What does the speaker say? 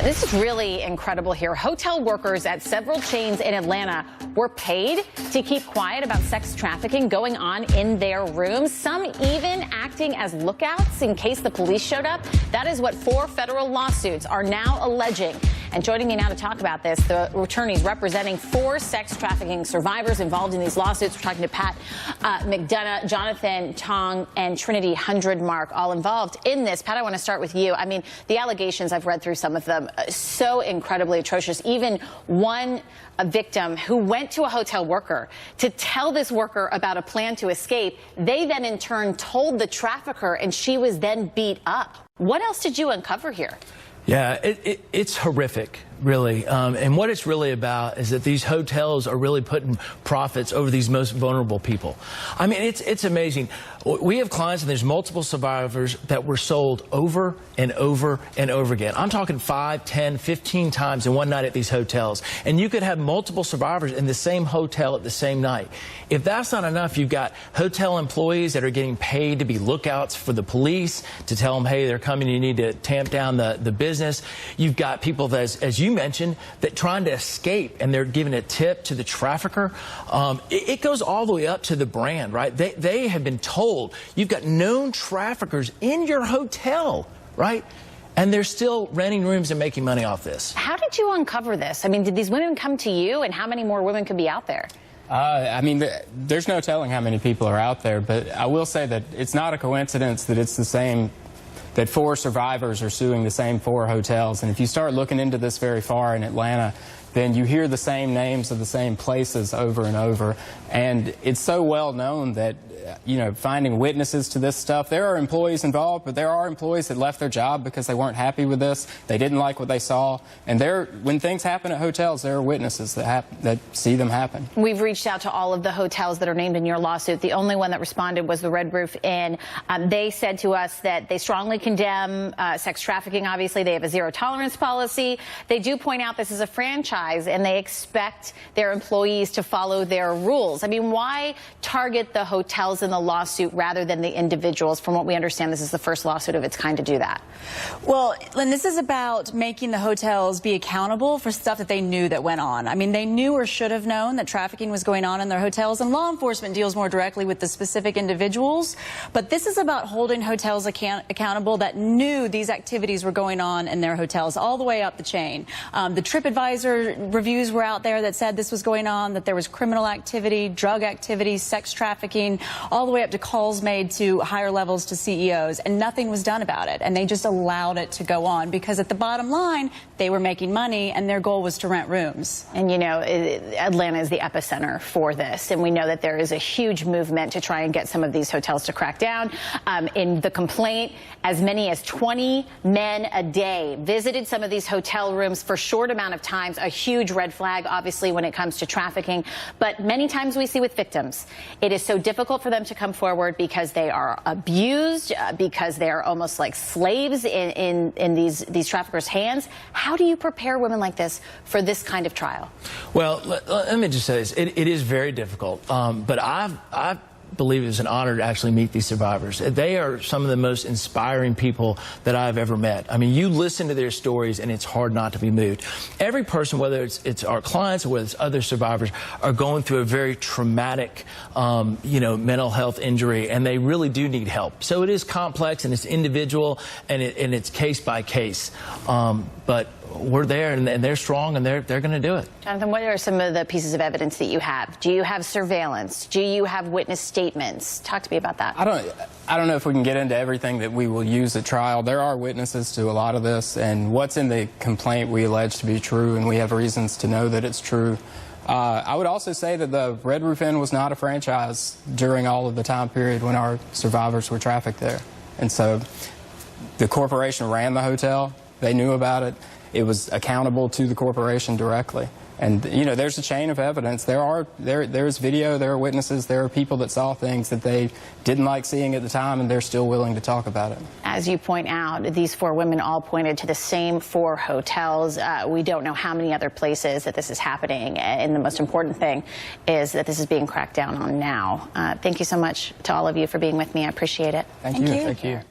This is really incredible here. Hotel workers at several chains in Atlanta were paid to keep quiet about sex trafficking going on in their rooms, some even acting as lookouts in case the police showed up. That is what 4 federal lawsuits are now alleging. And joining me now to talk about this, the attorneys representing 4 sex trafficking survivors involved in these lawsuits. We're talking to Pat McDonough, Jonathan Tong, and Trinity Hundredmark, all involved in this. Pat, I want to start with you. I mean, the allegations, I've read through some of them, so incredibly atrocious. Even one victim who went to a hotel worker to tell this worker about a plan to escape. They then in turn told the trafficker, and she was then beat up. What else did you uncover here? Yeah, it's horrific, really. And what it's really about is that these hotels are really putting profits over these most vulnerable people. I mean, it's amazing. We have clients, and there's multiple survivors that were sold over and over and over again. I'm talking 5, 10, 15 times in one night at these hotels. And you could have multiple survivors in the same hotel at the same night. If that's not enough, you've got hotel employees that are getting paid to be lookouts for the police, to tell them, hey, they're coming, you need to tamp down the business. You've got people that, as you mentioned, that trying to escape, and they're giving a tip to the trafficker. It goes all the way up to the brand, right? They have been told, you've got known traffickers in your hotel, right? And they're still renting rooms and making money off this. How did you uncover this? I mean, did these women come to you, and how many more women could be out there? I mean, there's no telling how many people are out there, but I will say that it's not a coincidence that it's the same, that 4 survivors are suing the same 4 hotels. And if you start looking into this very far in Atlanta, then you hear the same names of the same places over and over. And it's so well known that, you know, finding witnesses to this stuff, there are employees involved, but there are employees that left their job because they weren't happy with this. They didn't like what they saw. And when things happen at hotels, there are witnesses that see them happen. We've reached out to all of the hotels that are named in your lawsuit. The only one that responded was the Red Roof Inn. They said to us that they strongly condemn sex trafficking. Obviously, they have a zero tolerance policy. They do point out this is a franchise, and they expect their employees to follow their rules. I mean, why target the hotels in the lawsuit rather than the individuals? From what we understand, this is the first lawsuit of its kind to do that. Well, Lynn, this is about making the hotels be accountable for stuff that they knew that went on. I mean, they knew or should have known that trafficking was going on in their hotels, and law enforcement deals more directly with the specific individuals. But this is about holding hotels accountable that knew these activities were going on in their hotels all the way up the chain. The TripAdvisor reviews were out there that said this was going on, that there was criminal activity, drug activity, sex trafficking, all the way up to calls made to higher levels to CEOs, and nothing was done about it. And they just allowed it to go on because at the bottom line, they were making money and their goal was to rent rooms. And you know, Atlanta is the epicenter for this, and we know that there is a huge movement to try and get some of these hotels to crack down. In the complaint, as many as 20 men a day visited some of these hotel rooms for a short amount of times. A huge red flag, obviously, when it comes to trafficking. But many times we see with victims, it is so difficult for them to come forward because they are abused, because they are almost like slaves in these traffickers' hands. How do you prepare women like this for this kind of trial? Well, let me just say this. It is very difficult, but I believe it was an honor to actually meet these survivors. They are some of the most inspiring people that I've ever met. I mean, you listen to their stories and it's hard not to be moved. Every person, whether it's our clients or whether it's other survivors, are going through a very traumatic, you know, mental health injury, and they really do need help. So it is complex and it's individual and it's case by case. But we're there, and they're strong, and they're going to do it. Jonathan, what are some of the pieces of evidence that you have? Do you have surveillance? Do you have witness statements? Talk to me about that. I don't know if we can get into everything that we will use at trial. There are witnesses to a lot of this, and what's in the complaint we allege to be true, and we have reasons to know that it's true. I would also say that the Red Roof Inn was not a franchise during all of the time period when our survivors were trafficked there. And so the corporation ran the hotel. They knew about it. It was accountable to the corporation directly. And, you know, there's a chain of evidence. There's video, there are witnesses, there are people that saw things that they didn't like seeing at the time, and they're still willing to talk about it. As you point out, these 4 women all pointed to the same 4 hotels. We don't know how many other places that this is happening, and the most important thing is that this is being cracked down on now. Thank you so much to all of you for being with me. I appreciate it. Thank you. Thank you.